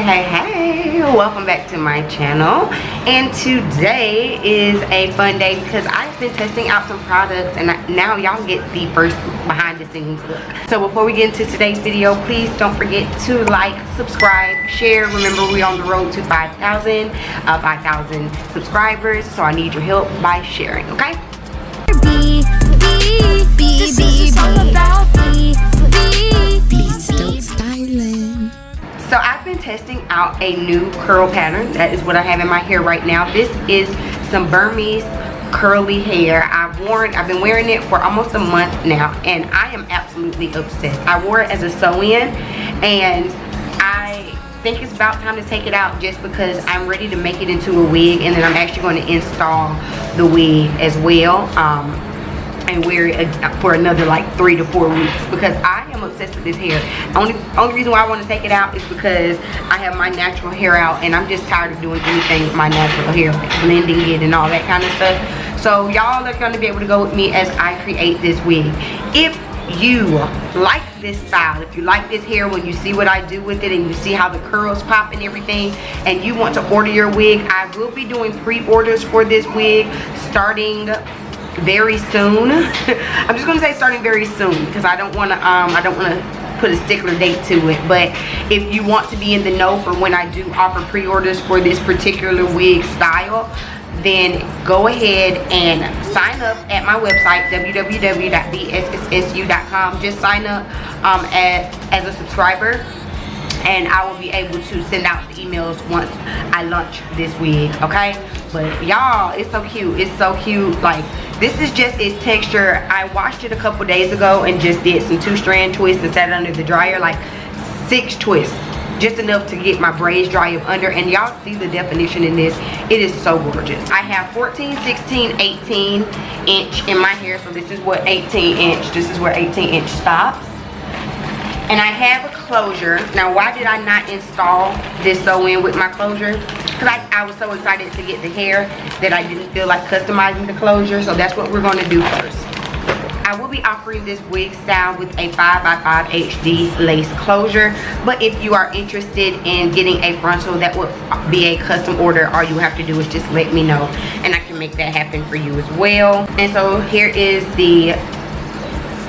Hey, welcome back to my channel. And today is a fun day because I've been testing out some products and now y'all get the first behind the scenes look. So before we get into today's video, please don't forget to like, subscribe, share. Remember, we're on the road to 5,000 subscribers, so I need your help by sharing, okay? This is all about Stokes Styling. So I've been testing out a new curl pattern. That is what I have in my hair right now. This is some Burmese curly hair. I've been wearing it for almost a month now, and I am absolutely obsessed. I wore it as a sew-in, and I think it's about time to take it out just because I'm ready to make it into a wig, and then I'm actually going to install the wig as well. And wear it for another like 3 to 4 weeks because I am obsessed with this hair. Only reason why I want to take it out is because I have my natural hair out and I'm just tired of doing anything with my natural hair, like blending it and all that kind of stuff. So y'all are going to be able to go with me as I create this wig. If you like this style, if you like this hair, when you see what I do with it and you see how the curls pop and everything, and you want to order your wig, I will be doing pre-orders for this wig starting very soon. I'm just gonna say starting very soon because I don't want to put a stickler date to it. But if you want to be in the know for when I do offer pre-orders for this particular wig style, then go ahead and sign up at my website www.bssu.com. just sign up as a subscriber, and I will be able to send out the emails once I launch this wig, okay? But y'all, it's so cute. It's so cute. Like, this is just its texture. I washed it a couple days ago and just did some 2-strand twists and sat it under the dryer, like 6 twists. Just enough to get my braids dry up under, and y'all see the definition in this. It is so gorgeous. I have 14, 16, 18 inch in my hair, so this is what 18 inch, this is where 18 inch stops. And I have a closure. Now, why did I not install this sew-in with my closure? Because I was so excited to get the hair that I didn't feel like customizing the closure. So that's what we're going to do first. I will be offering this wig style with a 5x5 HD lace closure. But if you are interested in getting a frontal, that would be a custom order. All you have to do is just let me know, and I can make that happen for you as well. And so here is the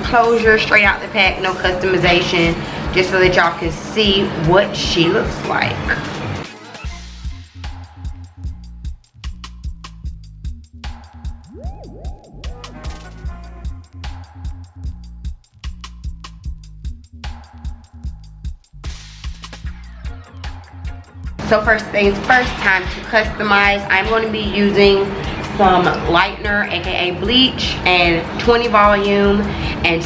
closure straight out the pack, no customization, just so that y'all can see what she looks like. So first things first, time to customize. I'm going to be using some lightener, aka bleach, and 20 volume, and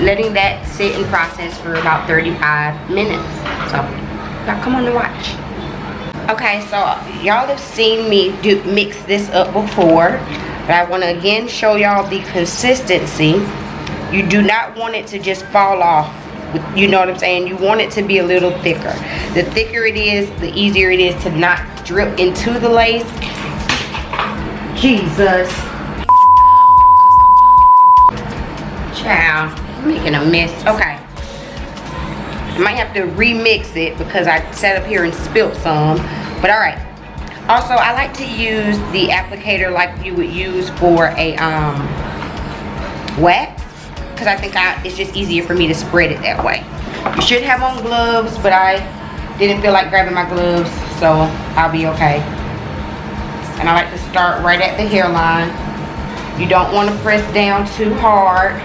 letting that sit and process for about 35 minutes. So y'all come on and watch. Okay, so y'all have seen me mix this up before, but I want to again show y'all the consistency. You do not want it to just fall off. You know what I'm saying? You want it to be a little thicker. The thicker it is, the easier it is to not drip into the lace. Jesus. Child, I'm making a mess. Okay. I might have to remix it because I sat up here and spilt some. But alright. Also, I like to use the applicator like you would use for a wax, because I think it's just easier for me to spread it that way. You should have on gloves, but I didn't feel like grabbing my gloves, so I'll be okay. And I like to start right at the hairline. You don't want to press down too hard.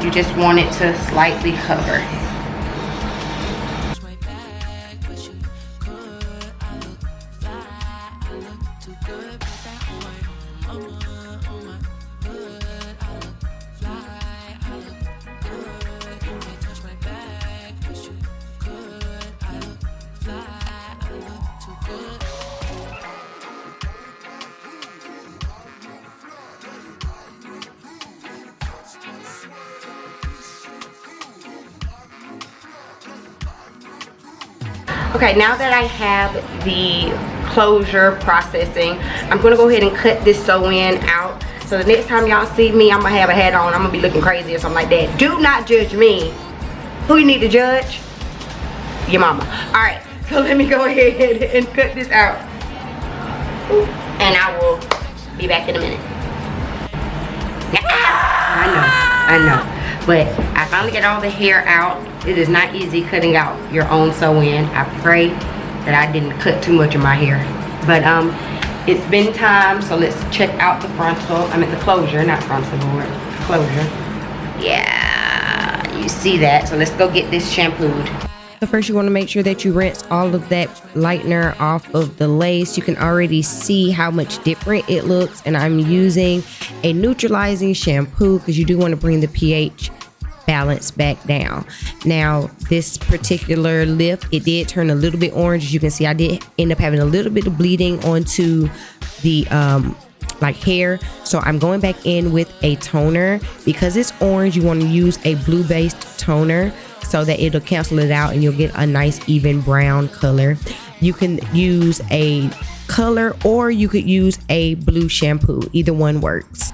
You just want it to slightly cover. Okay, now that I have the closure processing, I'm gonna go ahead and cut this sew-in out. So the next time y'all see me, I'm gonna have a hat on. I'm gonna be looking crazy or something like that. Do not judge me. Who you need to judge? your mama. All right, so let me go ahead and cut this out. And I will be back in a minute. I know. But I finally got all the hair out. It is not easy cutting out your own sew-in. I pray that I didn't cut too much of my hair. But it's been time, so let's check out the frontal. I mean the closure, not frontal, Lord. Closure. Yeah, you see that. So let's go get this shampooed. So first you want to make sure that you rinse all of that lightener off of the lace. You can already see how much different it looks, and I'm using a neutralizing shampoo because you do want to bring the pH balance back down. Now this particular lift, it did turn a little bit orange. As you can see, I did end up having a little bit of bleeding onto the like hair, so I'm going back in with a toner. Because it's orange, you want to use a blue based toner so that it'll cancel it out and you'll get a nice even brown color. You can use a color or you could use a blue shampoo. Either one works.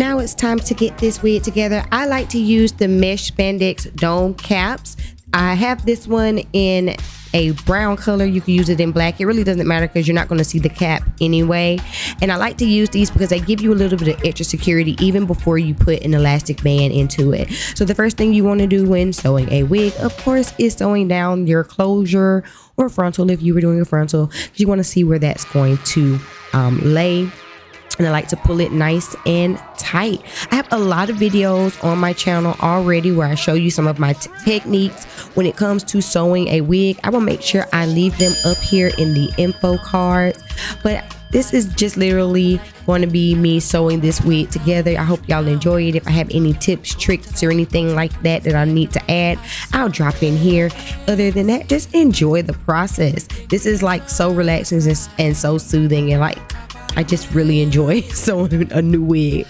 Now it's time to get this wig together. I like to use the mesh spandex dome caps. I have this one in a brown color. You can use it in black. It really doesn't matter because you're not going to see the cap anyway. And I like to use these because they give you a little bit of extra security even before you put an elastic band into it. So the first thing you want to do when sewing a wig, of course, is sewing down your closure or frontal if you were doing a frontal, because you want to see where that's going to lay. And I like to pull it nice and tight. I have a lot of videos on my channel already where I show you some of my techniques when it comes to sewing a wig. I will make sure I leave them up here in the info cards. But this is just literally going to be me sewing this wig together. I hope y'all enjoy it. If I have any tips, tricks, or anything like that that I need to add, I'll drop in here. Other than that, just enjoy the process. This is like so relaxing and so soothing, and like I just really enjoy sewing a new wig.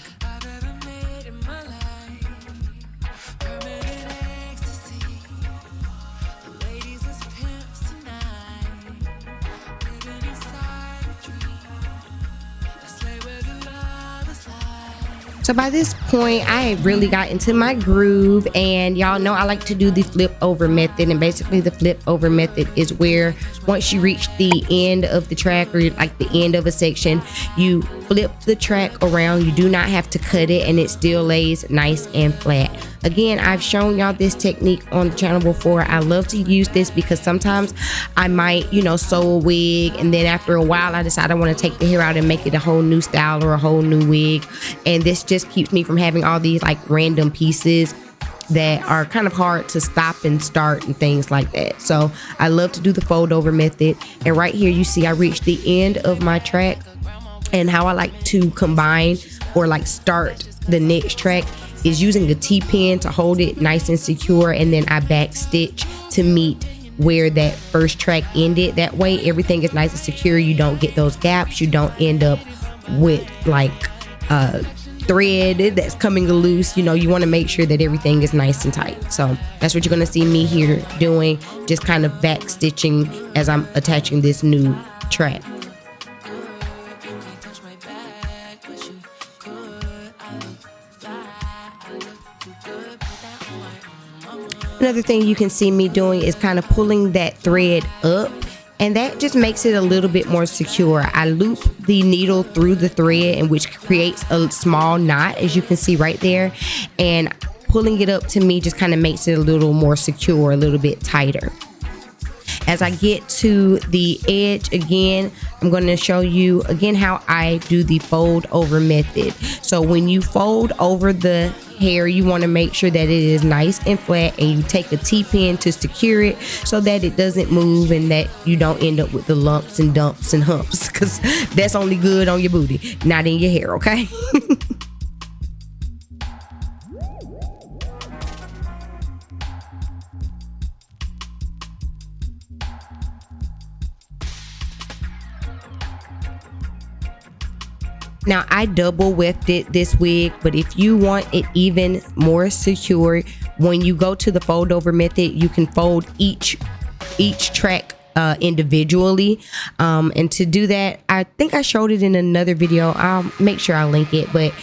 So by this point, I had really got into my groove, and y'all know I like to do the flip over method. And basically the flip over method is where once you reach the end of the track or like the end of a section, you flip the track around. You do not have to cut it, and it still lays nice and flat. Again, I've shown y'all this technique on the channel before. I love to use this because sometimes I might, you know, sew a wig, and then after a while I decide I want to take the hair out and make it a whole new style or a whole new wig. And this just keeps me from having all these like random pieces that are kind of hard to stop and start and things like that. So I love to do the fold over method. And right here you see I reached the end of my track, and how I like to combine or like start the next track is using a T-pin to hold it nice and secure, and then I back stitch to meet where that first track ended. That way everything is nice and secure. You don't get those gaps. You don't end up with like thread that's coming loose. You know, you want to make sure that everything is nice and tight. So that's what you're going to see me here doing, just kind of back stitching as I'm attaching this new track. Another thing you can see me doing is kind of pulling that thread up, and that just makes it a little bit more secure. I loop the needle through the thread, and which creates a small knot, as you can see right there, and pulling it up to me just kind of makes it a little more secure, a little bit tighter. As I get to the edge again, I'm going to show you again how I do the fold over method. So when you fold over the hair, you want to make sure that it is nice and flat, and you take a T-pin to secure it so that it doesn't move and that you don't end up with the lumps and dumps and humps, because that's only good on your booty, not in your hair, okay? Now I double wefted this wig, but if you want it even more secure, when you go to the fold over method, you can fold each track individually. And to do that, I think I showed it in another video. I'll make sure I link it, but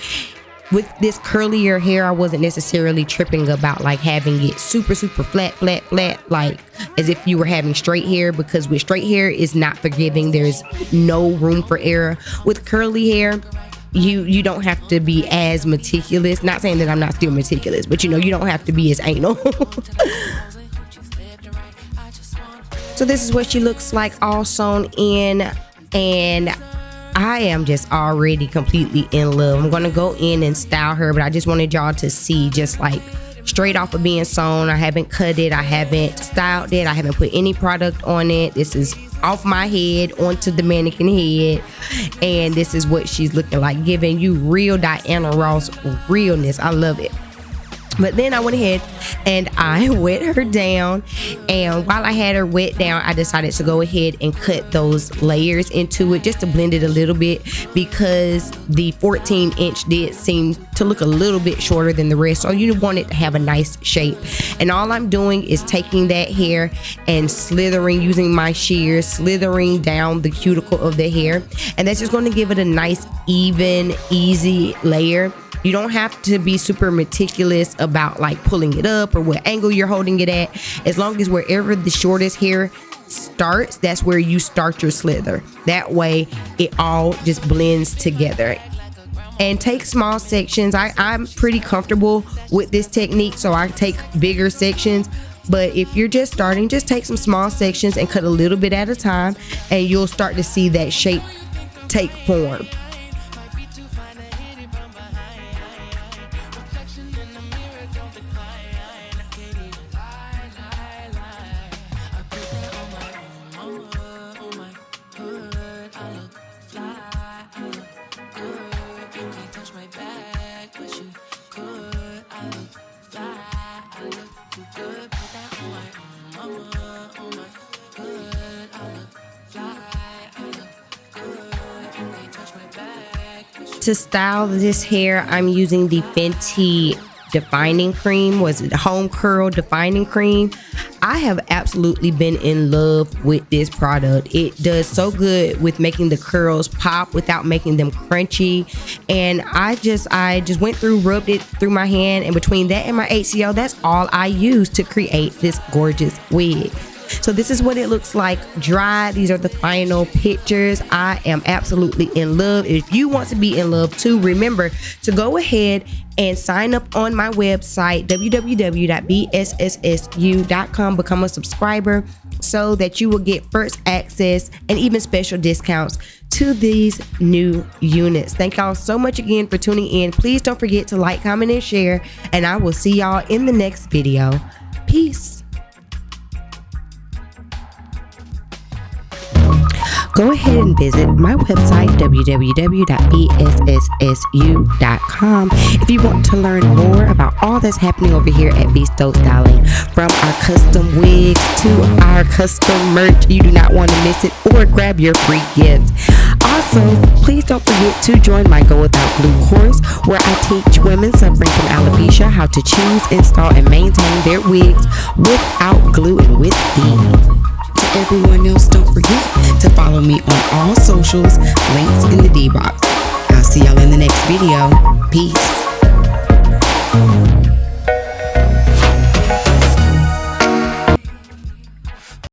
with this curlier hair, I wasn't necessarily tripping about like having it super flat, like as if you were having straight hair, because with straight hair it's not forgiving. There's no room for error. With curly hair, you don't have to be as meticulous. Not saying that I'm not still meticulous, but you know, you don't have to be as anal. So this is what she looks like all sewn in, and I am just already completely in love. I'm gonna go in and style her, but I just wanted y'all to see just like straight off of being sewn. I haven't cut it, I haven't styled it, I haven't put any product on it. This is off my head onto the mannequin head, and this is what she's looking like, giving you real Diana Ross realness. I love it. But then I went ahead and I wet her down, and while I had her wet down, I decided to go ahead and cut those layers into it just to blend it a little bit, because the 14-inch did seem to look a little bit shorter than the rest, so you want it to have a nice shape. And all I'm doing is taking that hair and slithering, using my shears, slithering down the cuticle of the hair, and that's just going to give it a nice, even, easy layer. You don't have to be super meticulous about like pulling it up or what angle you're holding it at. As long as wherever the shortest hair starts, that's where you start your slither. That way it all just blends together. And take small sections. I'm pretty comfortable with this technique, so I take bigger sections. But if you're just starting, just take some small sections and cut a little bit at a time, and you'll start to see that shape take form. To style this hair, I'm using the Fenty defining cream. Was it home curl defining cream? I have absolutely been in love with this product. It does so good with making the curls pop without making them crunchy. And I just went through, rubbed it through my hand, and between that and my HCL, that's all I use to create this gorgeous wig. So this is what it looks like dry. These are the final pictures. I am absolutely in love. If you want to be in love too, remember to go ahead and sign up on my website, www.bssu.com. Become a subscriber so that you will get first access and even special discounts to these new units. Thank y'all so much again for tuning in. Please don't forget to like, comment, and share, and I will see y'all in the next video. Peace. Go ahead and visit my website, www.bssu.com, if you want to learn more about all that's happening over here at Stokes Styling, from our custom wigs to our custom merch. You do not want to miss it, or grab your free gift. Also, please don't forget to join my Go Without Glue course, where I teach women suffering from alopecia how to choose, install, and maintain their wigs without glue and with ease. To everyone else, don't forget to follow me on all socials, links in the D box. I'll see y'all in the next video. Peace.